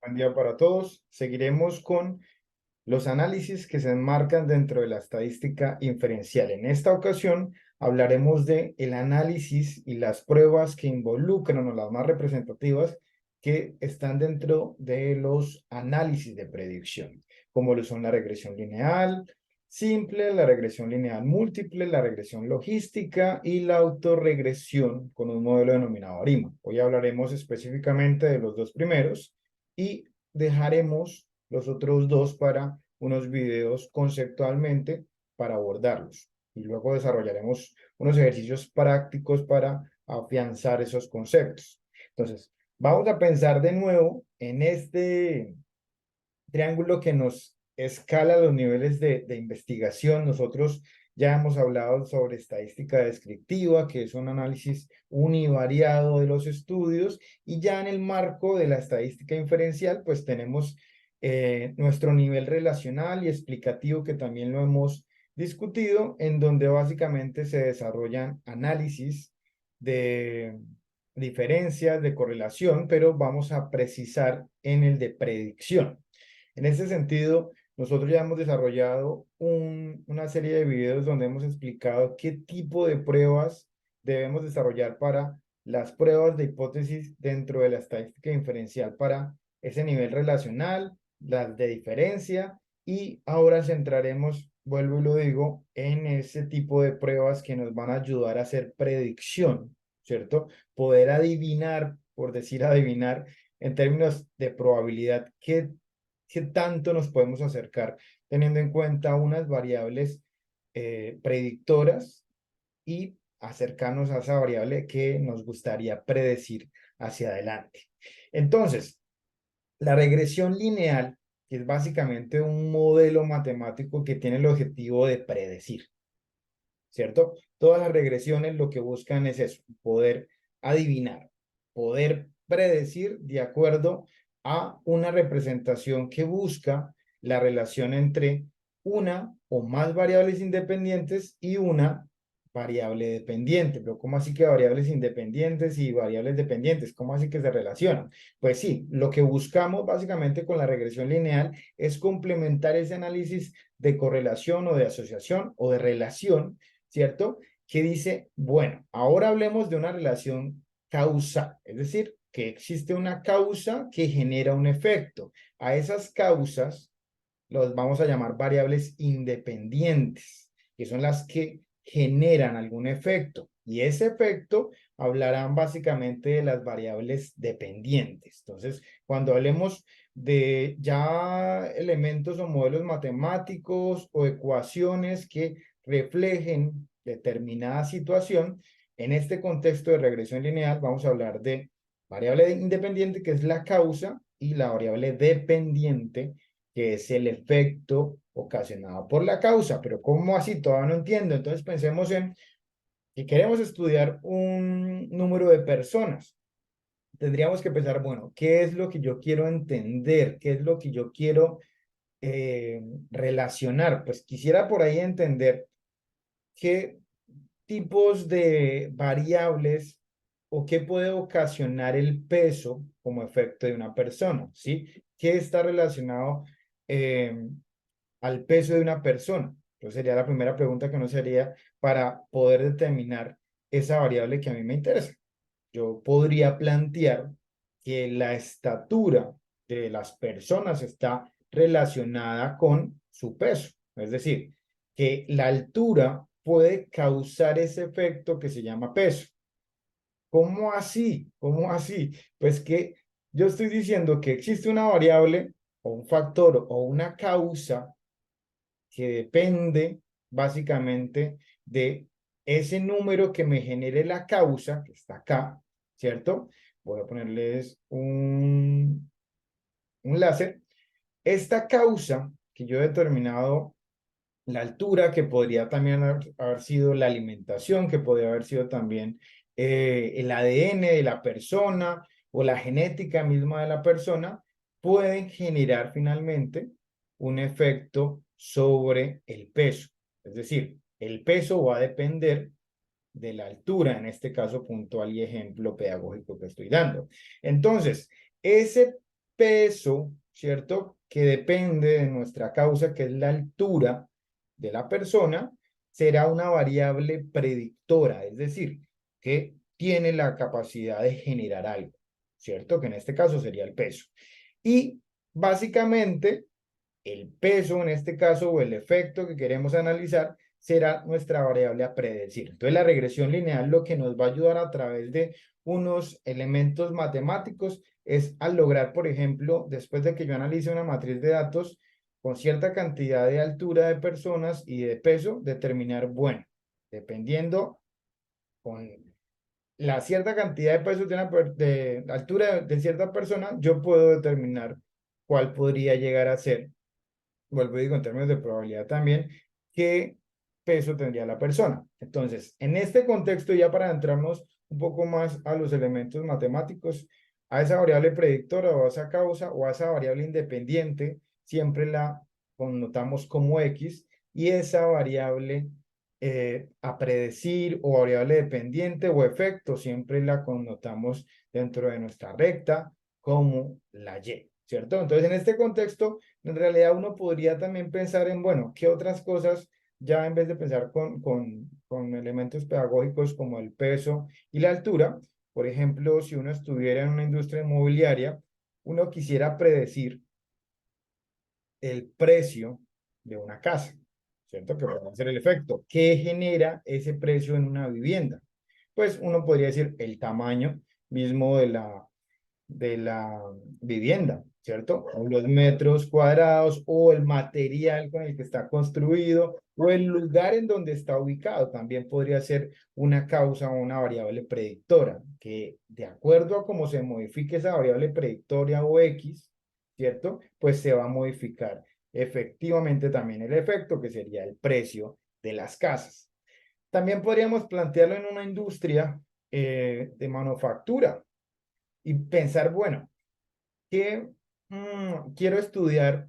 Buen día para todos. Seguiremos con los análisis que se enmarcan dentro de la estadística inferencial. En esta ocasión hablaremos de el análisis y las pruebas que involucran o las más representativas que están dentro de los análisis de predicción, como lo son la regresión lineal simple, la regresión lineal múltiple, la regresión logística y la autorregresión con un modelo denominado ARIMA. Hoy hablaremos específicamente de los dos primeros y dejaremos los otros dos para unos videos conceptualmente para abordarlos. Y luego desarrollaremos unos ejercicios prácticos para afianzar esos conceptos. Entonces, vamos a pensar de nuevo en este triángulo que nos escala los niveles de investigación. Nosotros ya hemos hablado sobre estadística descriptiva, que es un análisis univariado de los estudios, y ya en el marco de la estadística inferencial, pues tenemos nuestro nivel relacional y explicativo, que también lo hemos discutido, en donde básicamente se desarrollan análisis de diferencias, de correlación, pero vamos a precisar en el de predicción. En ese sentido, nosotros ya hemos desarrollado una serie de videos donde hemos explicado qué tipo de pruebas debemos desarrollar para las pruebas de hipótesis dentro de la estadística inferencial para ese nivel relacional, las de diferencia, y ahora centraremos, vuelvo y lo digo, en ese tipo de pruebas que nos van a ayudar a hacer predicción, ¿cierto? Poder adivinar, por decir adivinar, en términos de probabilidad, qué tanto nos podemos acercar teniendo en cuenta unas variables predictoras y acercarnos a esa variable que nos gustaría predecir hacia adelante. Entonces, la regresión lineal, que es básicamente un modelo matemático que tiene el objetivo de predecir, ¿cierto? Todas las regresiones lo que buscan es eso, poder adivinar, poder predecir de acuerdo a una representación que busca la relación entre una o más variables independientes y una variable dependiente. Pero ¿cómo así que variables independientes y variables dependientes? ¿Cómo así que se relacionan? Pues sí, lo que buscamos básicamente con la regresión lineal es complementar ese análisis de correlación o de asociación o de relación, ¿cierto? Que dice, bueno, ahora hablemos de una relación causal, es decir, que existe una causa que genera un efecto. A esas causas los vamos a llamar variables independientes, que son las que generan algún efecto. Y ese efecto hablarán básicamente de las variables dependientes. Entonces, cuando hablemos de ya elementos o modelos matemáticos o ecuaciones que reflejen determinada situación, en este contexto de regresión lineal vamos a hablar de variable independiente, que es la causa, y la variable dependiente, que es el efecto ocasionado por la causa. Pero ¿cómo así? Todavía no entiendo. Entonces pensemos en que queremos estudiar un número de personas. Tendríamos que pensar, bueno, ¿qué es lo que yo quiero entender? ¿Qué es lo que yo quiero relacionar? Pues quisiera por ahí entender qué tipos de variables o qué puede ocasionar el peso como efecto de una persona, ¿sí? ¿Qué está relacionado eh, al peso de una persona? Entonces sería la primera pregunta que uno se haría para poder determinar esa variable que a mí me interesa. Yo podría plantear que la estatura de las personas está relacionada con su peso. Es decir, que la altura puede causar ese efecto que se llama peso. ¿Cómo así? ¿Cómo así? Pues que yo estoy diciendo que existe una variable o un factor o una causa que depende básicamente de ese número que me genere la causa, que está acá, ¿cierto? Voy a ponerles un láser. Esta causa que yo he determinado, la altura, que podría también haber sido la alimentación, que podría haber sido también el ADN de la persona o la genética misma de la persona, pueden generar finalmente un efecto sobre el peso. Es decir, el peso va a depender de la altura, en este caso puntual y ejemplo pedagógico que estoy dando. Entonces, ese peso, ¿cierto? Que depende de nuestra causa, que es la altura de la persona, será una variable predictora, es decir, que tiene la capacidad de generar algo, ¿cierto? Que en este caso sería el peso. Y básicamente, el peso en este caso o el efecto que queremos analizar será nuestra variable a predecir. Entonces, la regresión lineal lo que nos va a ayudar a través de unos elementos matemáticos es al lograr, por ejemplo, después de que yo analice una matriz de datos con cierta cantidad de altura de personas y de peso, determinar, bueno, dependiendo con la cierta cantidad de peso de altura de cierta persona, yo puedo determinar cuál podría llegar a ser, vuelvo y digo en términos de probabilidad también, qué peso tendría la persona. Entonces, en este contexto, ya para entrarnos un poco más a los elementos matemáticos, a esa variable predictora o a esa causa o a esa variable independiente, siempre la connotamos como X y esa variable a predecir o variable dependiente o efecto, siempre la connotamos dentro de nuestra recta como la Y, ¿cierto? Entonces, en este contexto, en realidad uno podría también pensar en, bueno, ¿qué otras cosas, ya en vez de pensar con elementos pedagógicos como el peso y la altura? Por ejemplo, si uno estuviera en una industria inmobiliaria, uno quisiera predecir el precio de una casa, ¿cierto? Que puede ser el efecto. ¿Qué genera ese precio en una vivienda? Pues uno podría decir el tamaño mismo de la vivienda, ¿cierto? O los metros cuadrados o el material con el que está construido o el lugar en donde está ubicado. También podría ser una causa o una variable predictora, que de acuerdo a cómo se modifique esa variable predictoria o X, ¿cierto? Pues se va a modificar efectivamente también el efecto, que sería el precio de las casas. También podríamos plantearlo en una industria de manufactura y pensar, bueno, que quiero estudiar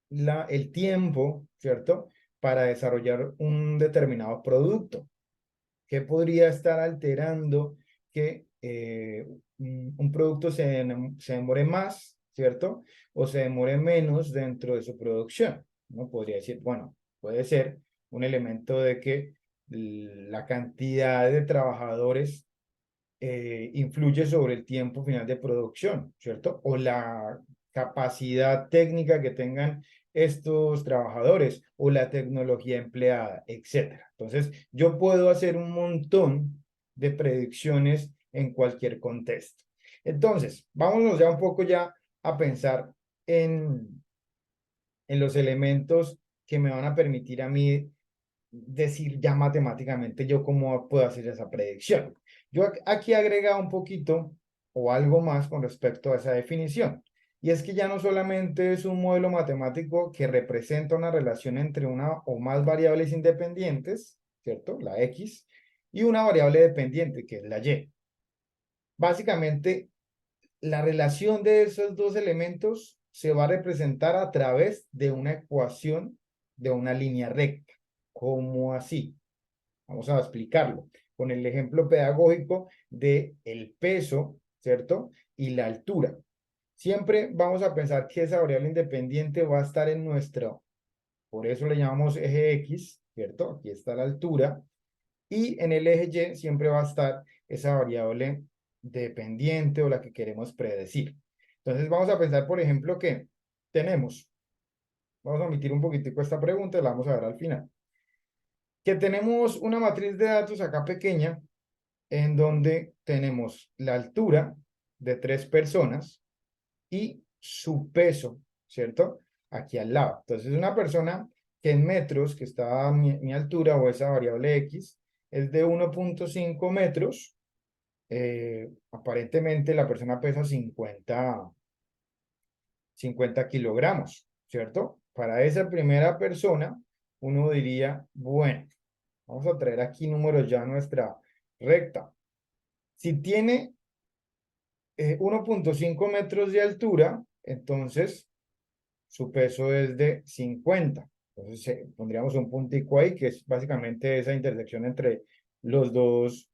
el tiempo, ¿cierto? Para desarrollar un determinado producto. ¿Qué podría estar alterando que un producto se demore más, ¿cierto? O se demore menos dentro de su producción. Uno podría decir, bueno, puede ser un elemento de que la cantidad de trabajadores influye sobre el tiempo final de producción, ¿cierto? O la capacidad técnica que tengan estos trabajadores o la tecnología empleada, etcétera. Entonces, yo puedo hacer un montón de predicciones en cualquier contexto. Entonces, vámonos ya un poco ya a pensar en los elementos que me van a permitir a mí decir ya matemáticamente yo cómo puedo hacer esa predicción. Yo aquí agrega un poquito o algo más con respecto a esa definición. Y es que ya no solamente es un modelo matemático que representa una relación entre una o más variables independientes, ¿cierto? La X, y una variable dependiente, que es la Y. Básicamente, la relación de esos dos elementos se va a representar a través de una ecuación de una línea recta. ¿Cómo así? Vamos a explicarlo con el ejemplo pedagógico de el peso, ¿cierto? Y la altura. Siempre vamos a pensar que esa variable independiente va a estar en nuestro, por eso le llamamos eje X, ¿cierto? Aquí está la altura. Y en el eje Y siempre va a estar esa variable dependiente o la que queremos predecir. Entonces vamos a pensar, por ejemplo, que tenemos, vamos a omitir un poquitico esta pregunta, la vamos a ver al final, que tenemos una matriz de datos acá pequeña en donde tenemos la altura de 3 personas y su peso, ¿cierto? Aquí al lado. Entonces, una persona que en metros, que está a mi altura o esa variable X, es de 1.5 metros. Aparentemente la persona pesa 50 kilogramos, ¿cierto? Para esa primera persona, uno diría, bueno, vamos a traer aquí números ya a nuestra recta. Si tiene 1.5 metros de altura, entonces su peso es de 50. Entonces pondríamos un puntico ahí, que es básicamente esa intersección entre las dos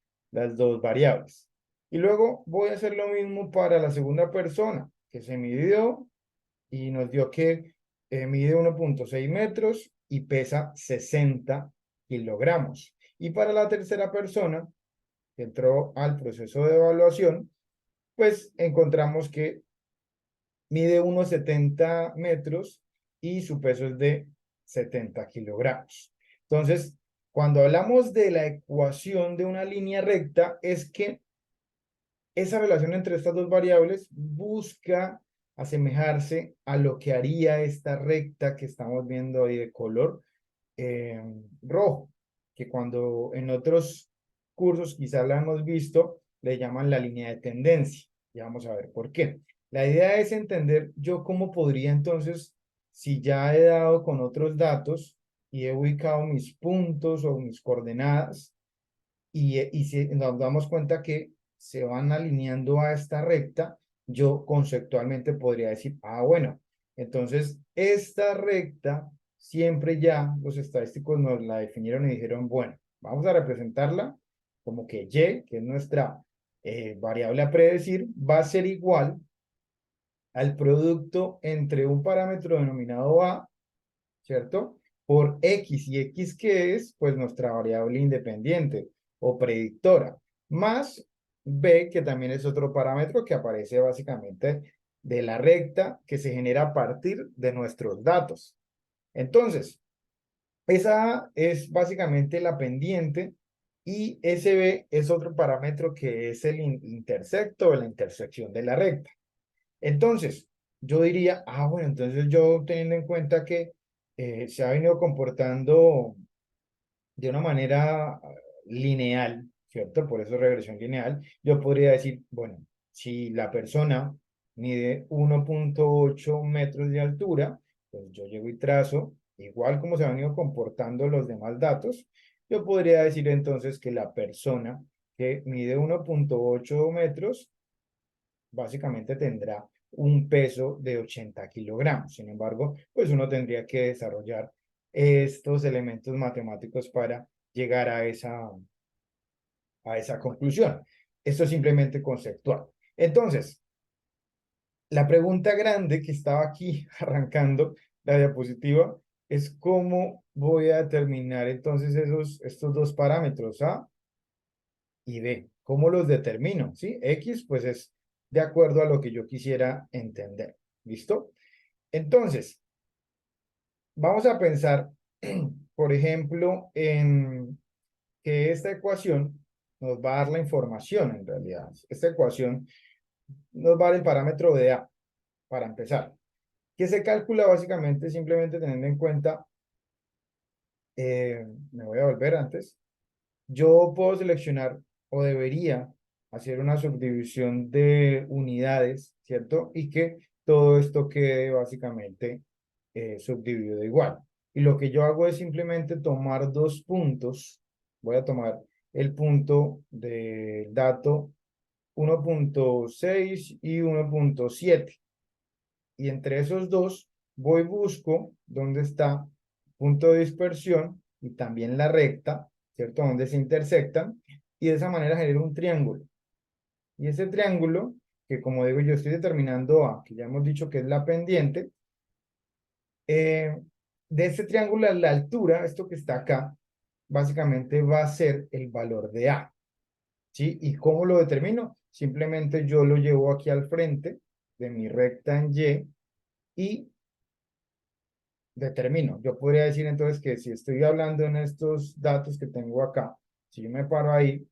variables. Y luego voy a hacer lo mismo para la segunda persona, que se midió y nos dio que mide 1.6 metros y pesa 60 kilogramos. Y para la tercera persona que entró al proceso de evaluación, pues encontramos que mide unos 70 metros y su peso es de 70 kilogramos. Entonces, cuando hablamos de la ecuación de una línea recta, es que esa relación entre estas dos variables busca asemejarse a lo que haría esta recta que estamos viendo ahí de color eh, rojo, que cuando en otros cursos quizás la hemos visto, le llaman la línea de tendencia. Ya vamos a ver por qué. La idea es entender yo cómo podría entonces, si ya he dado con otros datos y he ubicado mis puntos o mis coordenadas, y si nos damos cuenta que se van alineando a esta recta, yo conceptualmente podría decir, ah, bueno, entonces esta recta siempre ya los estadísticos nos la definieron y dijeron, bueno, vamos a representarla como que Y, que es nuestra variable a predecir, va a ser igual al producto entre un parámetro denominado A, ¿cierto? Por X, y X que es, pues nuestra variable independiente o predictora, más B, que también es otro parámetro que aparece básicamente de la recta que se genera a partir de nuestros datos. Entonces, esa es básicamente la pendiente y ese B es otro parámetro que es el intersecto o la intersección de la recta. Entonces, yo diría, ah, bueno, entonces yo teniendo en cuenta que se ha venido comportando de una manera lineal, ¿cierto? Por eso regresión lineal, yo podría decir, bueno, si la persona mide 1.8 metros de altura, pues yo llego y trazo, igual como se han venido comportando los demás datos, yo podría decir entonces que la persona que mide 1.8 metros básicamente tendrá un peso de 80 kilogramos. Sin embargo, pues uno tendría que desarrollar estos elementos matemáticos para llegar a esa conclusión. Esto es simplemente conceptual. Entonces, la pregunta grande que estaba aquí arrancando la diapositiva es cómo voy a determinar entonces estos dos parámetros, A y B. ¿Cómo los determino? ¿Sí? X, pues es de acuerdo a lo que yo quisiera entender. ¿Listo? Entonces, vamos a pensar, por ejemplo, en que esta ecuación nos va a dar la información en realidad. Esta ecuación nos va a dar el parámetro de A, para empezar, que se calcula básicamente simplemente teniendo en cuenta, me voy a volver antes, yo puedo seleccionar o debería hacer una subdivisión de unidades, ¿cierto? Y que todo esto quede básicamente subdividido igual. Y lo que yo hago es simplemente tomar dos puntos. Voy a tomar el punto del dato 1.6 y 1.7. Y entre esos dos busco dónde está punto de dispersión y también la recta, ¿cierto? Donde se intersectan y de esa manera genero un triángulo. Y ese triángulo, que como digo yo estoy determinando A, que ya hemos dicho que es la pendiente, de este triángulo a la altura, esto que está acá, básicamente va a ser el valor de A, ¿sí? ¿Y cómo lo determino? Simplemente yo lo llevo aquí al frente de mi recta en y determino. Yo podría decir entonces que si estoy hablando en estos datos que tengo acá, si yo me paro ahí,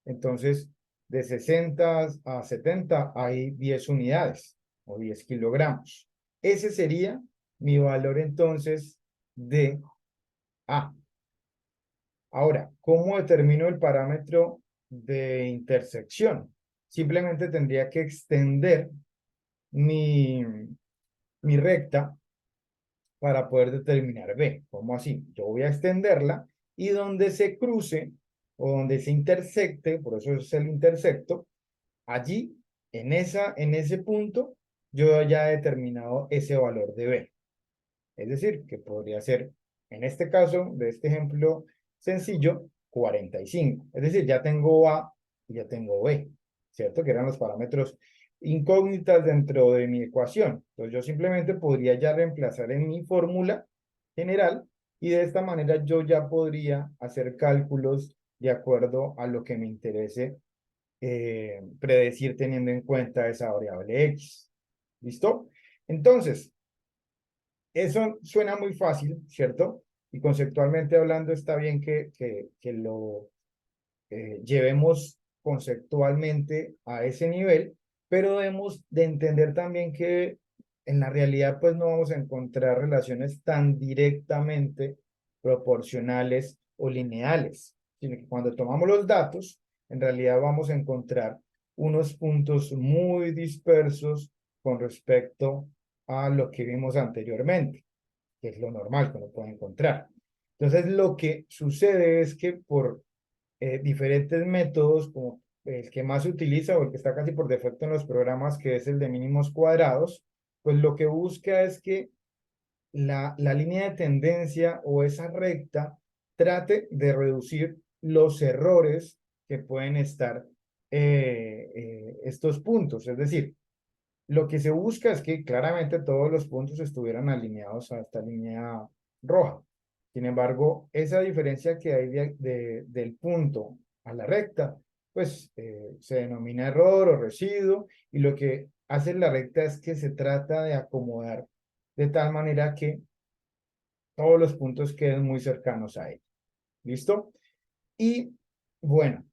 entonces de 60 a 70 hay 10 unidades o 10 kilogramos. Ese sería mi valor entonces de A. Ahora, ¿cómo determino el parámetro de intersección? Simplemente tendría que extender mi, mi recta para poder determinar B. ¿Cómo así? Yo voy a extenderla y donde se cruce o donde se intersecte, por eso es el intersecto, allí, en ese punto, yo ya he determinado ese valor de B. Es decir, que podría ser, en este caso, de este ejemplo sencillo, 45. Es decir, ya tengo A y ya tengo B, ¿cierto? Que eran los parámetros incógnitas dentro de mi ecuación. Entonces yo simplemente podría ya reemplazar en mi fórmula general y de esta manera yo ya podría hacer cálculos de acuerdo a lo que me interese predecir teniendo en cuenta esa variable X. ¿Listo? Entonces, eso suena muy fácil, ¿cierto? Y conceptualmente hablando está bien que lo llevemos conceptualmente a ese nivel, pero debemos de entender también que en la realidad pues no vamos a encontrar relaciones tan directamente proporcionales o lineales, sino que cuando tomamos los datos, en realidad vamos a encontrar unos puntos muy dispersos con respecto a lo que vimos anteriormente, que es lo normal que uno puede encontrar. Entonces, lo que sucede es que por diferentes métodos, como el que más se utiliza o el que está casi por defecto en los programas, que es el de mínimos cuadrados, pues lo que busca es que la línea de tendencia o esa recta trate de reducir los errores que pueden estar estos puntos. Es decir, lo que se busca es que claramente todos los puntos estuvieran alineados a esta línea roja. Sin embargo, esa diferencia que hay del punto a la recta, pues se denomina error o residuo, y lo que hace la recta es que se trata de acomodar de tal manera que todos los puntos queden muy cercanos a ella. ¿Listo? Y bueno,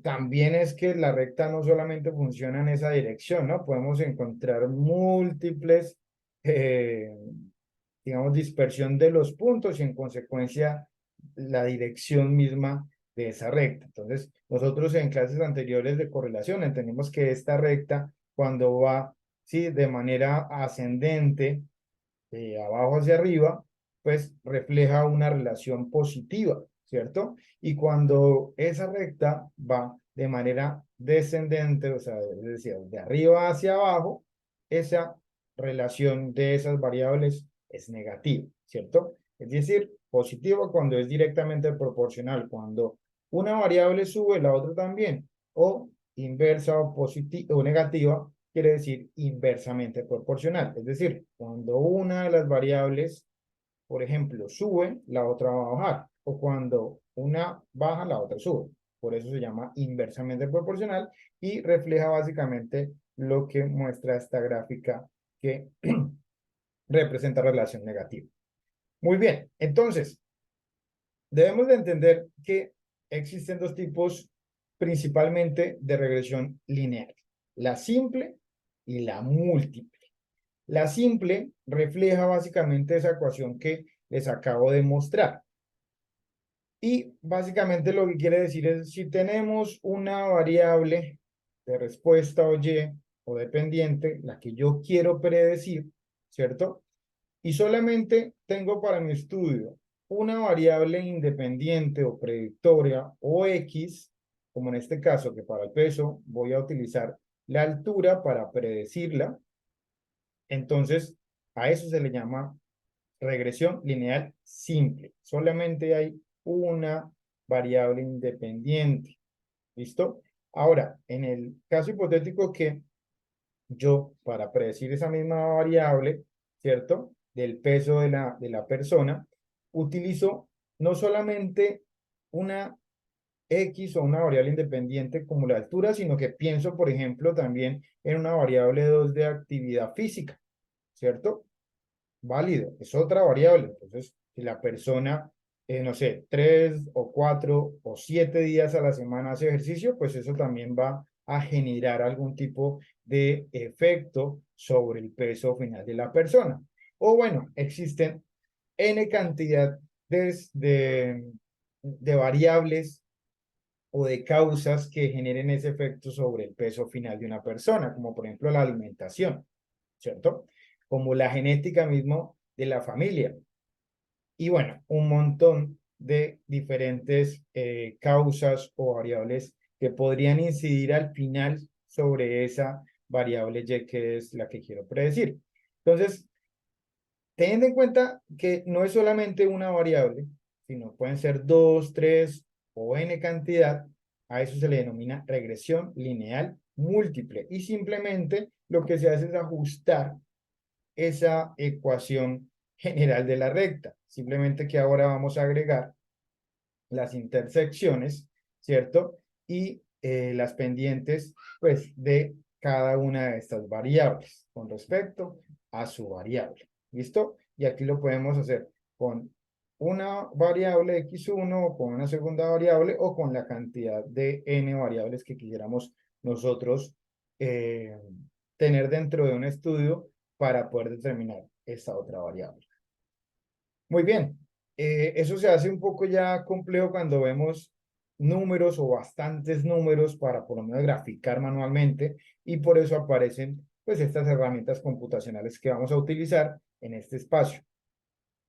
también es que la recta no solamente funciona en esa dirección, ¿no? Podemos encontrar múltiples, eh, digamos, dispersión de los puntos y en consecuencia la dirección misma de esa recta. Entonces, nosotros en clases anteriores de correlación entendemos que esta recta, cuando va, sí, de manera ascendente, de abajo hacia arriba, pues refleja una relación positiva, ¿cierto? Y cuando esa recta va de manera descendente, o sea, es decir, de arriba hacia abajo, esa relación de esas variables es negativa, ¿cierto? Es decir, positiva cuando es directamente proporcional, cuando una variable sube, la otra también, o inversa o positiva o negativa quiere decir inversamente proporcional. Es decir, cuando una de las variables, por ejemplo, sube, la otra va a bajar. O cuando una baja, la otra sube. Por eso se llama inversamente proporcional y refleja básicamente lo que muestra esta gráfica que representa relación negativa. Muy bien, entonces, debemos de entender que existen dos tipos principalmente de regresión lineal, la simple y la múltiple. La simple refleja básicamente esa ecuación que les acabo de mostrar. Y básicamente lo que quiere decir es si tenemos una variable de respuesta o y o dependiente, la que yo quiero predecir, ¿cierto? Y solamente tengo para mi estudio una variable independiente o predictoria o X, como en este caso que para el peso voy a utilizar la altura para predecirla. Entonces, a eso se le llama regresión lineal simple. Solamente hay una variable independiente. ¿Listo? Ahora, en el caso hipotético que yo, para predecir esa misma variable, ¿cierto? Del peso de la persona, utilizo no solamente una X o una variable independiente como la altura, sino que pienso, por ejemplo, también en una variable 2 de actividad física, ¿cierto? Válido, es otra variable. Entonces, si la persona, no sé, 3 o 4 o 7 días a la semana hace ejercicio, pues eso también va a generar algún tipo de efecto sobre el peso final de la persona. O bueno, existen N cantidad de variables o de causas que generen ese efecto sobre el peso final de una persona, como por ejemplo la alimentación, ¿cierto? Como la genética mismo de la familia. Y bueno, un montón de diferentes causas o variables que podrían incidir al final sobre esa variable Y que es la que quiero predecir. Entonces, teniendo en cuenta que no es solamente una variable, sino pueden ser dos, tres o n cantidad, a eso se le denomina regresión lineal múltiple y simplemente lo que se hace es ajustar esa ecuación general de la recta. Simplemente que ahora vamos a agregar las intersecciones, ¿cierto? Y las pendientes, pues, de cada una de estas variables con respecto a su variable. ¿Listo? Y aquí lo podemos hacer con una variable x1 o con una segunda variable o con la cantidad de n variables que quisiéramos nosotros eh, tener dentro de un estudio para poder determinar esta otra variable. Muy bien, eso se hace un poco ya complejo cuando vemos números o bastantes números para por lo menos graficar manualmente y por eso aparecen pues estas herramientas computacionales que vamos a utilizar en este espacio.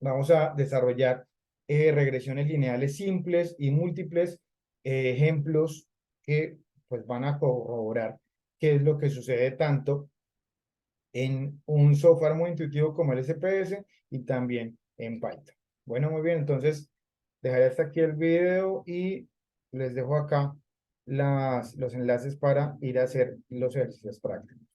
Vamos a desarrollar regresiones lineales simples y múltiples, ejemplos que pues van a corroborar qué es lo que sucede tanto en un software muy intuitivo como el SPS y también en Python. Bueno, muy bien, entonces dejaré hasta aquí el video y les dejo acá los enlaces para ir a hacer los ejercicios prácticos.